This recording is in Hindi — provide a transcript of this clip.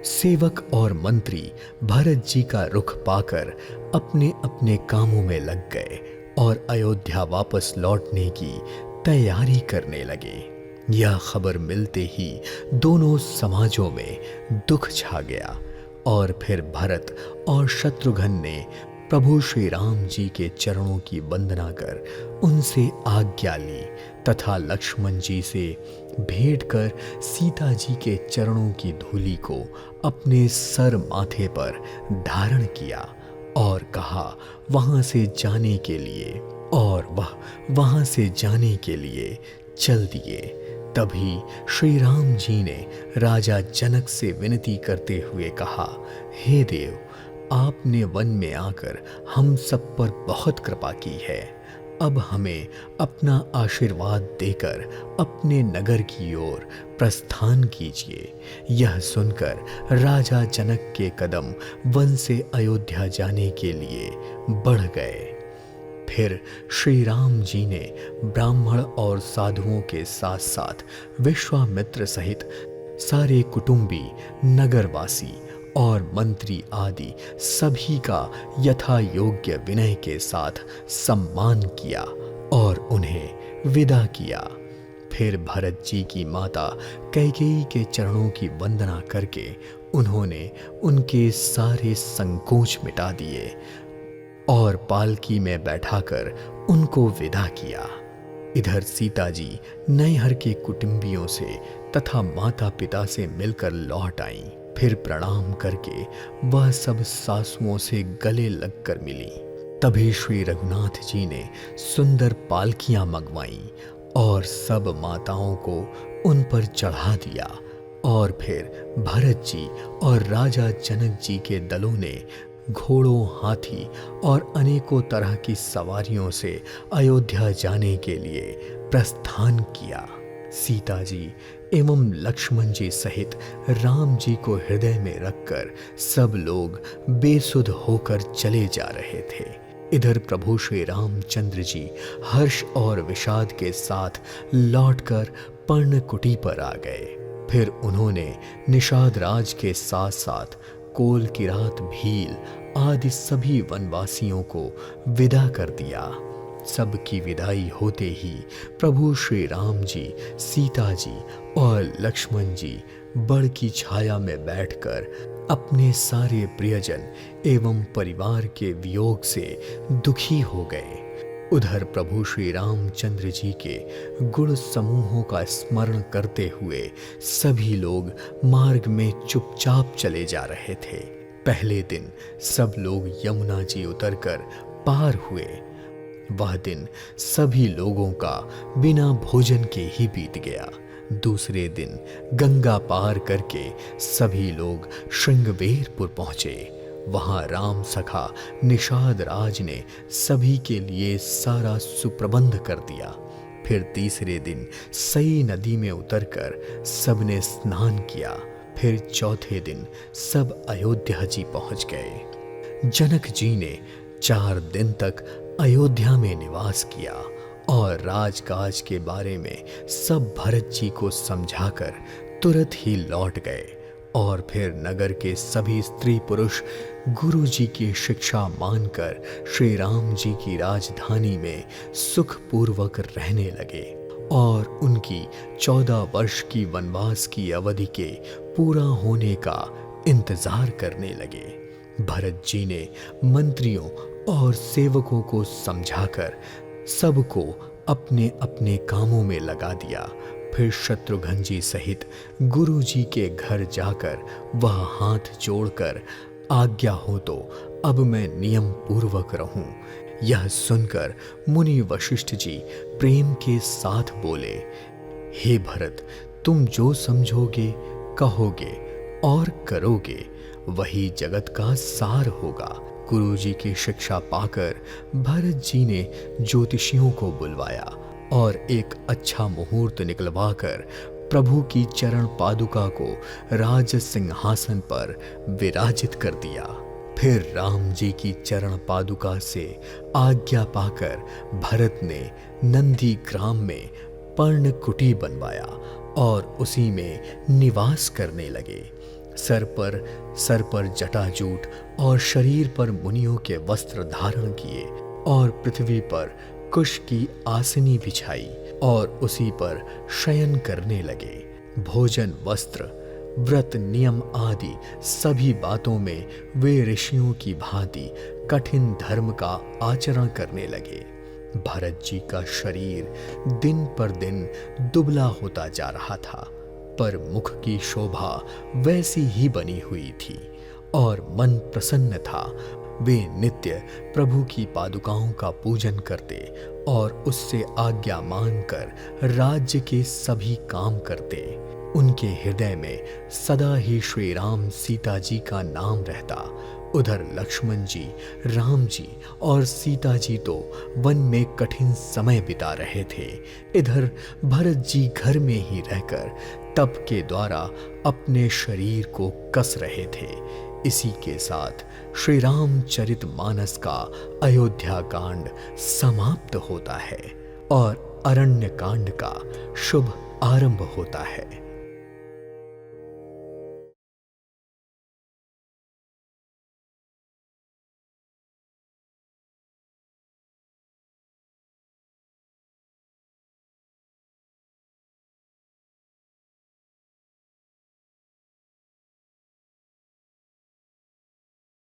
सेवक और मंत्री भरत जी का रुख पाकर अपने अपने कामों में लग गए और अयोध्या वापस लौटने की तैयारी करने लगे। यह खबर मिलते ही दोनों समाजों में दुख छा गया और फिर भरत और शत्रुघ्न ने प्रभु श्री राम जी के चरणों की वंदना कर उनसे आज्ञा ली तथा लक्ष्मण जी से भेंट कर सीता जी के चरणों की धूलि को अपने सर माथे पर धारण किया और कहा वहां से जाने के लिए, और वह वहां से जाने के लिए चल दिए। तभी श्री राम जी ने राजा जनक से विनती करते हुए कहा, हे देव, आपने वन में आकर हम सब पर बहुत कृपा की है। अब हमें अपना आशीर्वाद देकर अपने नगर की ओर प्रस्थान कीजिए। यह सुनकर राजा जनक के कदम वन से अयोध्या जाने के लिए बढ़ गए। फिर श्री राम जी ने ब्राह्मण और साधुओं के साथ साथ विश्वामित्र सहित सारे कुटुंबी, नगरवासी और मंत्री आदि सभी का यथा योग्य विनय के साथ सम्मान किया और उन्हें विदा किया। फिर भरत जी की माता कैकेयी के चरणों की वंदना करके उन्होंने उनके सारे संकोच मिटा दिए और पालकी में बैठाकर उनको विदा किया। इधर सीता जी नैहर के कुटुंबियों से तथा माता पिता से मिलकर लौट आईं। फिर प्रणाम करके वह सब सासुओं से गले लगकर मिली। तभी श्री रघुनाथ जी ने सुंदर पालकियां मंगवाईं और सब माताओं को उन पर चढ़ा दिया। और फिर भरत जी और राजा जनक जी के दलों ने घोड़ों, हाथी और अनेकों तरह की सवारियों से अयोध्या जाने के लिए प्रस्थान किया। सीता जी एवं लक्ष्मण जी सहित राम जी को हृदय में रखकर सब लोग बेसुध होकर चले जा रहे थे। इधर प्रभु श्री रामचंद्र जी हर्ष और विषाद के साथ लौटकर पर्णकुटी पर आ गए। फिर उन्होंने निषाद राज के साथ साथ कोल, किरात, भील आदि सभी वनवासियों को विदा कर दिया। सबकी विदाई होते ही प्रभु श्री राम जी, सीता जी और लक्ष्मण जी बड़ की छाया में बैठकर अपने सारे प्रियजन एवं परिवार के वियोग से दुखी हो गए। उधर प्रभु श्री रामचंद्र जी के गुण समूहों का स्मरण करते हुए सभी लोग मार्ग में चुपचाप चले जा रहे थे। पहले दिन सब लोग यमुना जी उतरकर पार हुए। वह दिन सभी लोगों का बिना भोजन के ही बीत गया। दूसरे दिन गंगा पार करके सभी लोग श्रृंगवेरपुर पहुंचे। वहां राम सखा निषाद राज ने सभी के लिए सारा सुप्रबंध कर दिया। फिर तीसरे दिन सई नदी में उतरकर सबने स्नान किया। फिर चौथे दिन सब अयोध्या जी पहुंच गए। जनक जी ने 4 दिन तक अयोध्या में निवास किया और राजकाज के बारे में सब भरत जी को समझाकर तुरंत ही लौट गए। और फिर नगर के सभी स्त्री पुरुष गुरु जी की शिक्षा मानकर श्री राम जी की राजधानी में सुखपूर्वक रहने लगे और उनकी 14 वर्ष की वनवास की अवधि के पूरा होने का इंतजार करने लगे। भरत जी ने मंत्रियों और सेवकों को समझाकर सबको अपने अपने कामों में लगा दिया। फिर शत्रुघ्न जी सहित गुरु जी के घर जाकर वह हाथ जोड़कर, आज्ञा हो तो अब मैं नियम पूर्वक रहूं। यह सुनकर मुनि वशिष्ठ जी प्रेम के साथ बोले, हे भरत, तुम जो समझोगे, कहोगे और करोगे वही जगत का सार होगा। गुरु जी की शिक्षा पाकर भरत जी ने ज्योतिषियों को बुलवाया और एक अच्छा मुहूर्त निकलवाकर प्रभु की चरण पादुका को राज सिंहासन पर विराजित कर दिया। फिर राम जी की चरण पादुका से आज्ञा पाकर भरत ने नंदी ग्राम में पर्णकुटी बनवाया और उसी में निवास करने लगे। सर पर जटाजूट और शरीर पर मुनियों के वस्त्र धारण किए और पृथ्वी पर कुश की आसनी बिछाई और उसी पर शयन करने लगे। भोजन, वस्त्र, व्रत, नियम आदि सभी बातों में वे ऋषियों की भांति कठिन धर्म का आचरण करने लगे। भरत जी का शरीर दिन पर दिन दुबला होता जा रहा था, पर मुख की शोभा वैसी ही बनी हुई थी और मन प्रसन्न था। वे नित्य प्रभु की पादुकाओं का पूजन करते और उससे आज्ञा मानकर राज्य के सभी काम करते। उनके हृदय में सदा ही श्री राम सीता जी का नाम रहता। उधर लक्ष्मण जी, राम जी और सीता जी तो वन में कठिन समय बिता रहे थे। इधर भरत जी घर में ही रहकर तप के द्वारा अपने शरीर को कस रहे थे। इसी के साथ श्री रामचरितमानस का अयोध्या कांड समाप्त होता है और अरण्य कांड का शुभ आरंभ होता है।